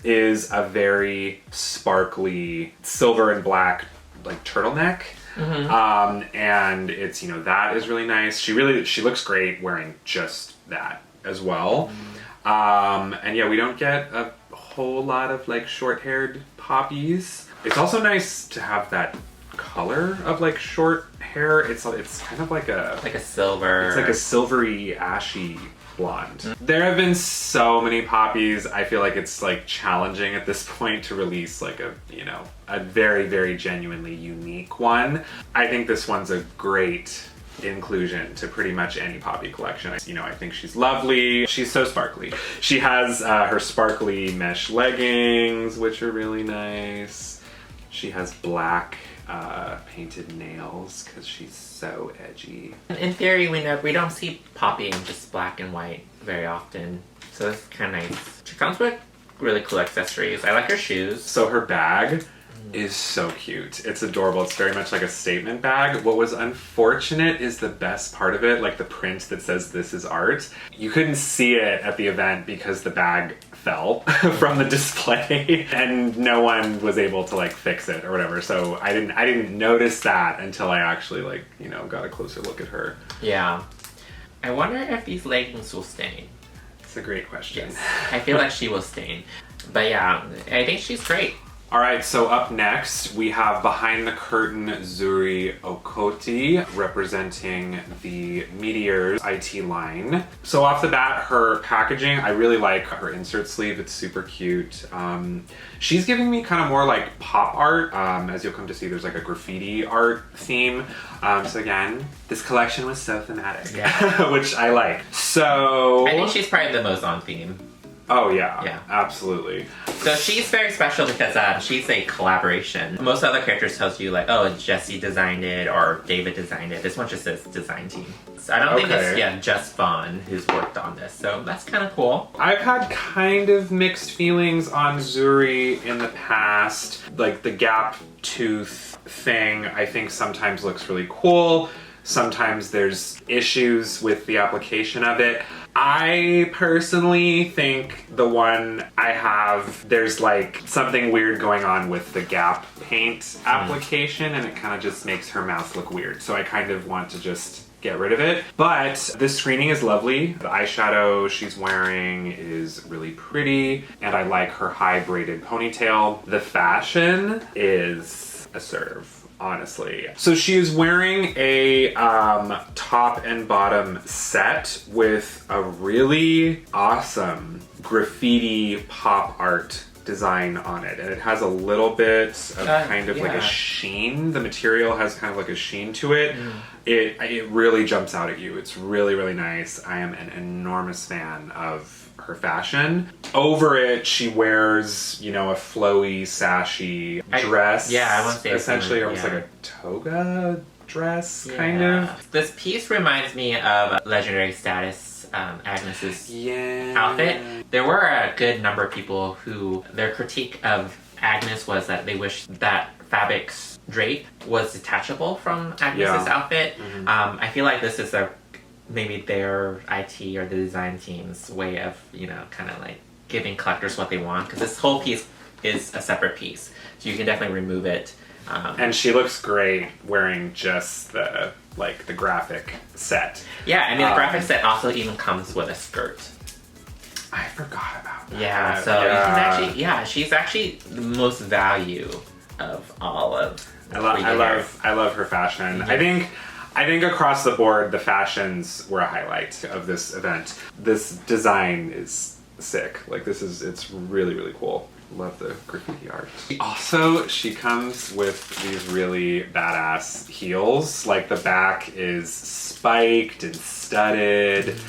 is a very sparkly silver and black like turtleneck. And it's, that is really nice. She looks great wearing just that as well. And yeah, we don't get a whole lot of like short-haired Poppies. It's also nice to have that color of like short hair. It's kind of like a silver. It's like a silvery, ashy blonde. There have been so many Poppies. I feel like it's like challenging at this point to release like a very, very genuinely unique one. I think this one's a great inclusion to pretty much any Poppy collection. I think she's lovely. She's so sparkly. She has her sparkly mesh leggings, which are really nice. She has black painted nails because she's so edgy. In theory, we don't see Poppy in just black and white very often, so it's kind of nice. She comes with really cool accessories. I like her shoes. So her bag is so cute. It's adorable. It's very much like a statement bag. What was unfortunate is the best part of it, like the print that says "This is art." You couldn't see it at the event because the bag fell from the display and no one was able to like fix it or whatever. So I didn't notice that until I actually got a closer look at her. Yeah. I wonder if these leggings will stain. It's a great question. Yes. I feel like she will stain. But yeah, I think she's great. All right, so up next, we have behind the curtain Zuri Okoti representing the Meteor's IT line. So off the bat, her packaging, I really like her insert sleeve. It's super cute. She's giving me kind of more like pop art. As you'll come to see, there's like a graffiti art theme. So again, this collection was so thematic, which I like. So I think she's probably the most on theme. Oh yeah, absolutely. So she's very special because she's a collaboration. Most other characters tells you like, oh, Jesse designed it or David designed it. This one just says design team. So I don't think it's just Vaughn who's worked on this. So that's kind of cool. I've had kind of mixed feelings on Zuri in the past. Like the gap tooth thing, I think sometimes looks really cool. Sometimes there's issues with the application of it. I personally think the one I have, there's like something weird going on with the gap paint application and it kind of just makes her mouth look weird. So I kind of want to just get rid of it. But this screening is lovely. The eyeshadow she's wearing is really pretty and I like her high braided ponytail. The fashion is assertive. Honestly. So she is wearing a top and bottom set with a really awesome graffiti pop art design on it. And it has a little bit of kind of like a sheen. The material has kind of like a sheen to it. It really jumps out at you. It's really, really nice. I am an enormous fan of her fashion. Over it, she wears, a flowy, sashy dress. I want to say essentially almost like a toga dress, kind of. This piece reminds me of Legendary Status, Agnes's outfit. There were a good number of people who their critique of Agnes was that they wish that Fabic's drape was detachable from Agnes's outfit. I feel like this is maybe their IT or the design team's way of, kind of like giving collectors what they want, because this whole piece is a separate piece, so you can definitely remove it. And she looks great wearing just the graphic set. Yeah, I mean, the graphic set also even comes with a skirt. I forgot about that. Yeah, so you can actually, she's actually the most value of all of the I love her fashion. I think across the board, the fashions were a highlight of this event. This design is sick. It's really, really cool. Love the graffiti art. Also, she comes with these really badass heels. Like, the back is spiked and studded.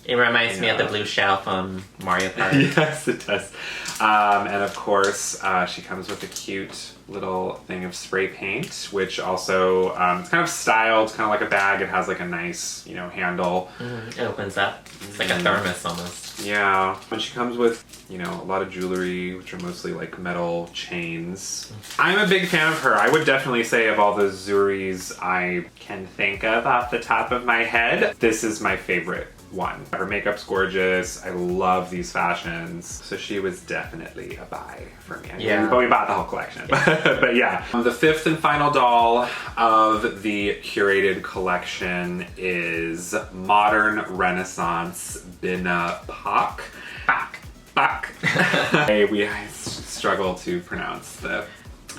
It reminds me of the blue shell from Mario Kart. Yes, it does. And of course, she comes with a cute little thing of spray paint, which also, it's kind of styled, kind of like a bag. It has like a nice, handle. It opens up. It's like a thermos almost. Yeah. And she comes with, a lot of jewelry, which are mostly like metal chains. I'm a big fan of her. I would definitely say of all the Zuris I can think of off the top of my head, this is my favorite one. Her makeup's gorgeous. I love these fashions. So she was definitely a buy for me. But we bought the whole collection. But yeah. The fifth and final doll of the curated collection is Modern Renaissance Bina Pak. We struggle to pronounce the...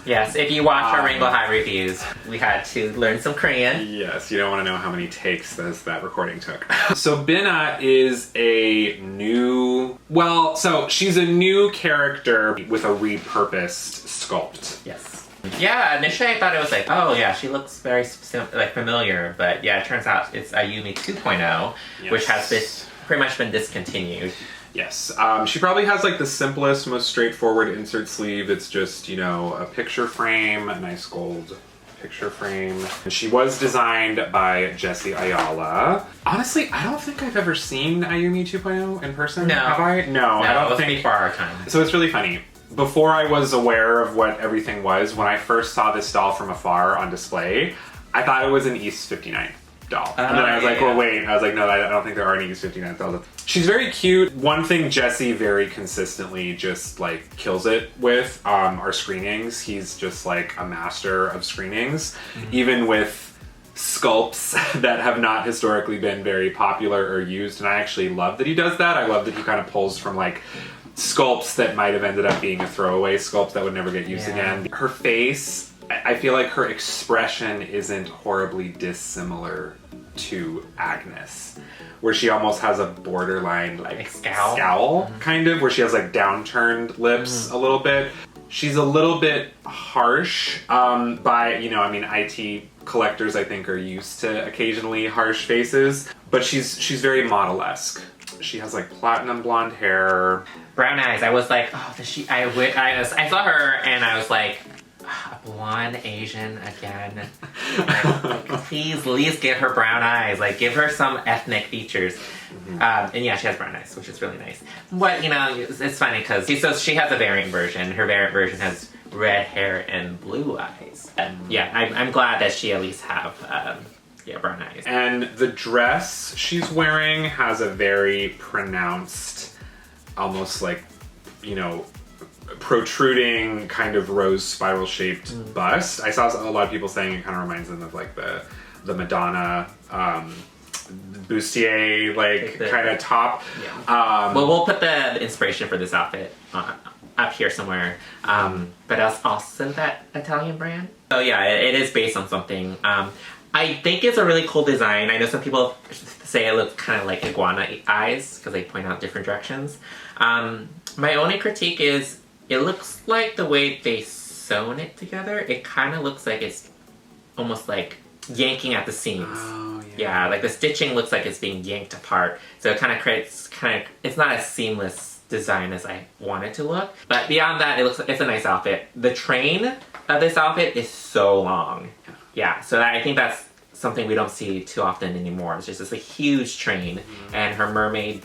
Yes, if you watch our Rainbow High reviews, we had to learn some Korean. Yes, you don't want to know how many takes that recording took. So Bina is a new... Well, so she's a new character with a repurposed sculpt. Yes. Yeah, initially I thought it was like, oh yeah, she looks very familiar, but yeah, it turns out it's Ayumi 2.0, which has pretty much been discontinued. Yes. She probably has like the simplest, most straightforward insert sleeve. It's just, a picture frame, a nice gold picture frame. And she was designed by Jesse Ayala. Honestly, I don't think I've ever seen Ayumi 2.0 in person. No. Have I? No, I don't think. Before our time. So it's really funny. Before I was aware of what everything was, when I first saw this doll from afar on display, I thought it was an East 59 doll. And then I was like, well, wait. I was like, no, I don't think there are any East 59 dolls. She's very cute. One thing Jesse very consistently just like kills it with are screenings. He's just like a master of screenings, even with sculpts that have not historically been very popular or used. And I actually love that he does that. I love that he kind of pulls from like sculpts that might have ended up being a throwaway sculpt that would never get used again. Her face, I feel like her expression isn't horribly dissimilar to Agnes, where she almost has a borderline like scowl kind of, where she has like downturned lips a little bit. She's a little bit harsh IT collectors I think are used to occasionally harsh faces, but she's very model-esque. She has like platinum blonde hair, brown eyes. I was like, oh, does she? I saw her and I was like, a blonde Asian again. Like, please, at least give her brown eyes. Like, give her some ethnic features. And yeah, she has brown eyes, which is really nice. But it's funny because she has a variant version. Her variant version has red hair and blue eyes. Yeah, I'm glad that she at least have brown eyes. And the dress she's wearing has a very pronounced, almost like, protruding kind of rose spiral shaped bust. I saw a lot of people saying it kind of reminds them of like the Madonna bustier kind of top. Yeah. Well, we'll put the inspiration for this outfit up here somewhere. But it's also that Italian brand. So yeah, it is based on something. I think it's a really cool design. I know some people say it looks kind of like iguana eyes because they point out different directions. My only critique is it looks like the way they sewn it together, it kind of looks like it's almost like yanking at the seams. Oh, yeah. Yeah, like the stitching looks like it's being yanked apart. So it kind of creates it's not as seamless design as I want it to look. But beyond that, it's a nice outfit. The train of this outfit is so long. Yeah, so I think that's something we don't see too often anymore. It's just this huge train, and her mermaid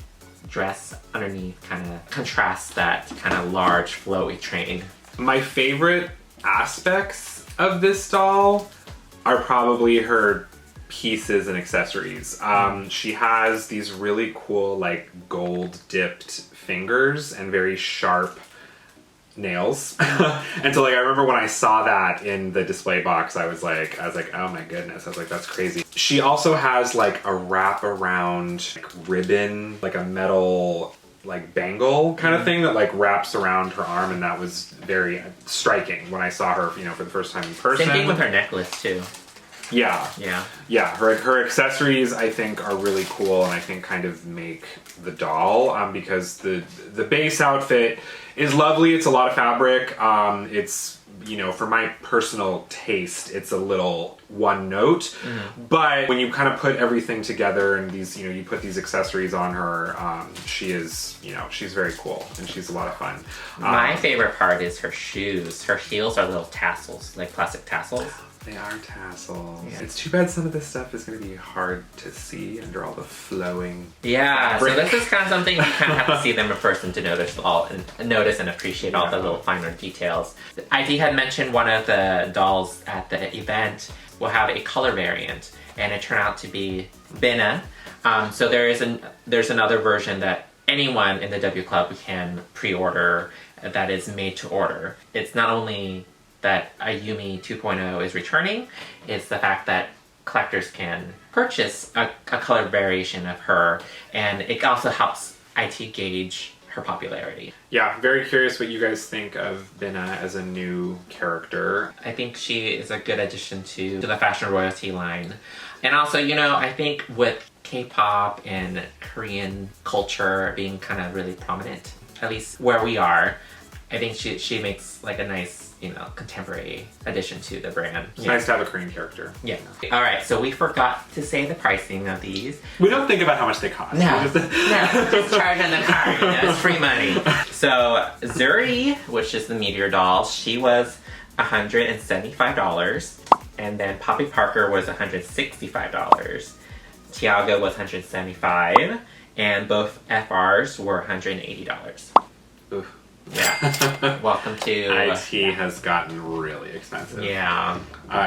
dress underneath kind of contrasts that kind of large flowy train. My favorite aspects of this doll are probably her pieces and accessories. She has these really cool like gold dipped fingers and very sharp nails. And so like I remember when I saw that in the display box, I was like, oh my goodness. I was like, that's crazy. She also has like a wrap around like, ribbon, like a metal like bangle kind of thing that like wraps around her arm, and that was very striking when I saw her, you know, for the first time in person. Same thing with her necklace too. Yeah. Yeah. Yeah, her accessories I think are really cool, and I think kind of make the doll because the base outfit is lovely. It's a lot of fabric. It's, you know, for my personal taste, it's a little one note. But when you kind of put everything together and these, you know, you put these accessories on her, she is, you know, she's very cool and she's a lot of fun. My favorite part is her shoes. Her heels are little tassels, like plastic tassels. They are tassels. Yeah. It's too bad some of this stuff is going to be hard to see under all the flowing. Yeah, fabric. so this is kind of something you kind of have to see them in person to notice and appreciate all the little finer details. IT had mentioned one of the dolls at the event will have a color variant, and it turned out to be Binna. So there's another version that anyone in the W Club can pre-order that is made to order. It's not only that Ayumi 2.0 is returning, it's the fact that collectors can purchase a color variation of her, and it also helps IT gauge her popularity. Yeah, very curious what you guys think of Binna as a new character. I think she is a good addition to the fashion royalty line. And also, you know, I think with K-pop and Korean culture being kind of really prominent, at least where we are, I think she makes like a nice, you know, contemporary addition to the brand. It's nice to have a Korean character. Yeah. All right, so we forgot to say the pricing of these. We don't think about how much they cost. No, just charge on the card. You know, it's free money. So Zuri, which is the Meteor doll, she was $175, and then Poppy Parker was $165. Thiago was $175, and both FRs were $180. Oof. Yeah. Welcome to... IT has gotten really expensive. Yeah.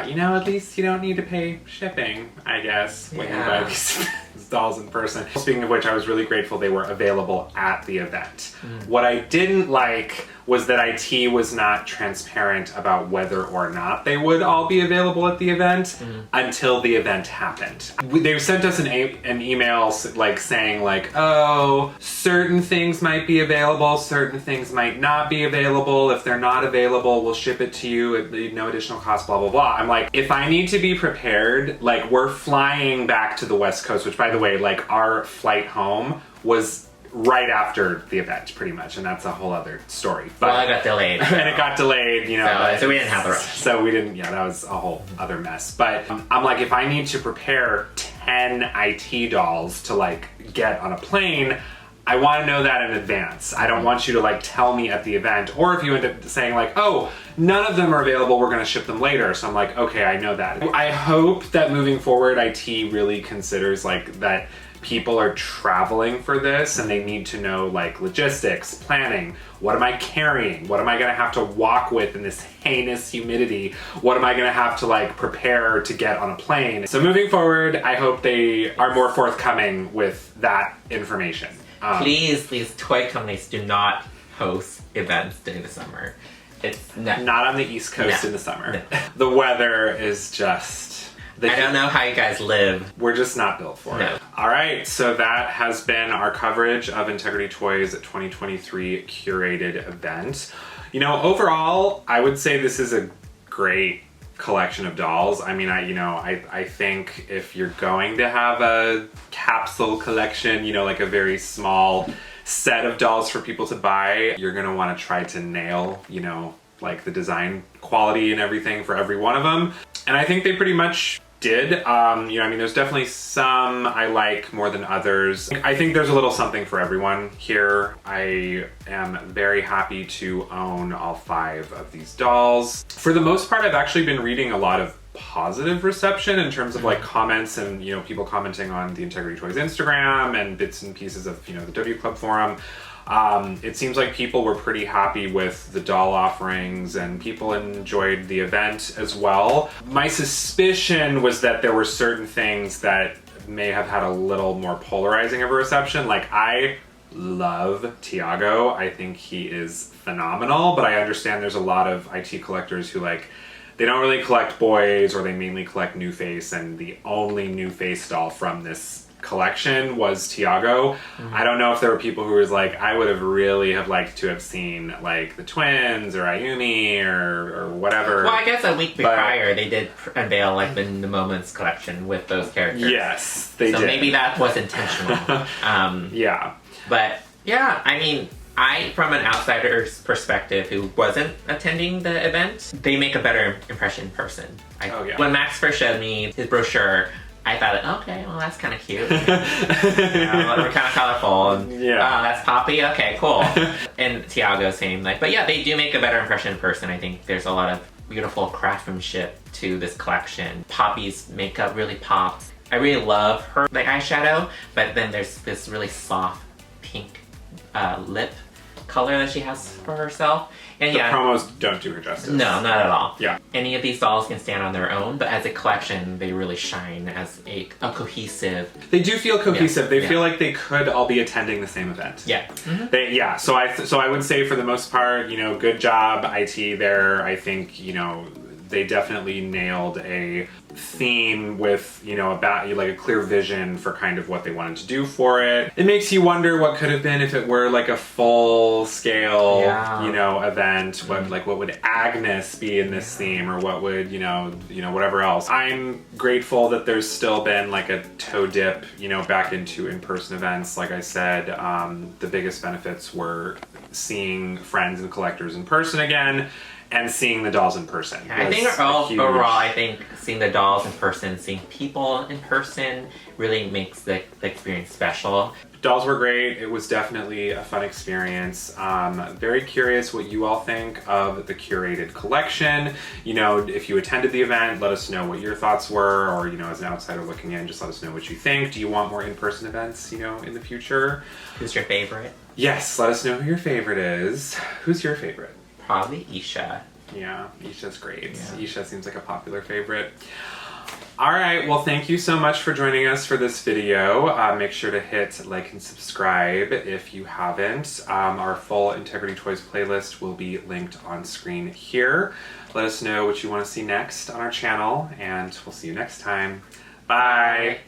You know, at least you don't need to pay shipping, I guess, when you buy these dolls in person. Speaking of which, I was really grateful they were available at the event. What I didn't like was that IT was not transparent about whether or not they would all be available at the event until the event happened. They sent us an email like saying like, oh, certain things might be available, certain things might not be available. If they're not available, we'll ship it to you at no additional cost, blah, blah, blah. I'm like, if I need to be prepared, like we're flying back to the West Coast, which by the way, like our flight home was right after the event, pretty much, and that's a whole other story. But, well, it got delayed. And it got delayed, you know. So we didn't have the rush. So we didn't, yeah, that was a whole other mess. But I'm like, if I need to prepare 10 IT dolls to like get on a plane, I want to know that in advance. I don't want you to like tell me at the event, or if you end up saying like, oh, none of them are available, we're going to ship them later. So I'm like, okay, I know that. I hope that moving forward, IT really considers like that people are traveling for this and they need to know like logistics, planning. What am I carrying? What am I going to have to walk with in this heinous humidity? What am I going to have to like prepare to get on a plane? So moving forward, I hope they are more forthcoming with that information. Please, these toy companies do not host events during the summer. It's not on the East Coast in the summer. No. The weather is just... I don't know how you guys live. We're just not built for it. All right, so that has been our coverage of Integrity Toys 2023 Curated event. You know, overall, I would say this is a great collection of dolls. I mean, I think if you're going to have a capsule collection, you know, like a very small set of dolls for people to buy, you're gonna want to try to nail, you know, like the design quality and everything for every one of them. And I think they pretty much did. You know, I mean, there's definitely some I like more than others. I think there's a little something for everyone here. I am very happy to own all 5 of these dolls. For the most part, I've actually been reading a lot of positive reception in terms of like comments and, you know, people commenting on the Integrity Toys Instagram and bits and pieces of, you know, the W Club forum. It seems like people were pretty happy with the doll offerings and people enjoyed the event as well. My suspicion was that there were certain things that may have had a little more polarizing of a reception. Like, I love Thiago. I think he is phenomenal, but I understand there's a lot of IT collectors who, like, they don't really collect boys, or they mainly collect New Face, and the only New Face doll from this collection was Thiago. I don't know if there were people who was like, I would have really have liked to have seen like the twins or Ayumi or whatever. Well, I guess a week prior they did unveil like the Moments collection with those characters. Yes, they did. So maybe that was intentional. Yeah. But yeah, I mean, from an outsider's perspective who wasn't attending the event, they make a better impression in person. When Max first showed me his brochure, I thought, okay, well, that's kind of cute. We're kind of colorful. And, that's Poppy. Okay, cool. And Thiago, same. But yeah, they do make a better impression in person. I think there's a lot of beautiful craftsmanship to this collection. Poppy's makeup really pops. I really love her eyeshadow, but then there's this really soft pink lip color that she has for herself. And the promos don't do her justice. No, not at all. Yeah. Any of these dolls can stand on their own, but as a collection, they really shine as a cohesive... They do feel cohesive. They feel like they could all be attending the same event. Yeah. So I would say for the most part, you know, good job, IT there. I think, you know, they definitely nailed a theme with, you know, about like a clear vision for kind of what they wanted to do for it. It makes you wonder what could have been if it were like a full scale, you know, event. What would Agnes be in this theme, or what would, you know, whatever else. I'm grateful that there's still been like a toe dip, you know, back into in-person events. Like I said, the biggest benefits were seeing friends and collectors in person again, and seeing the dolls in person. I think overall, I think seeing the dolls in person, seeing people in person really makes the experience special. Dolls were great. It was definitely a fun experience. Very curious what you all think of the curated collection. You know, if you attended the event, let us know what your thoughts were, or, you know, as an outsider looking in, just let us know what you think. Do you want more in-person events, you know, in the future? Who's your favorite? Yes, let us know who your favorite is. Who's your favorite? Probably Isha. Yeah, Isha's great. Yeah. Isha seems like a popular favorite. All right, well, thank you so much for joining us for this video. Make sure to hit like and subscribe if you haven't. Our full Integrity Toys playlist will be linked on screen here. Let us know what you want to see next on our channel, and we'll see you next time. Bye!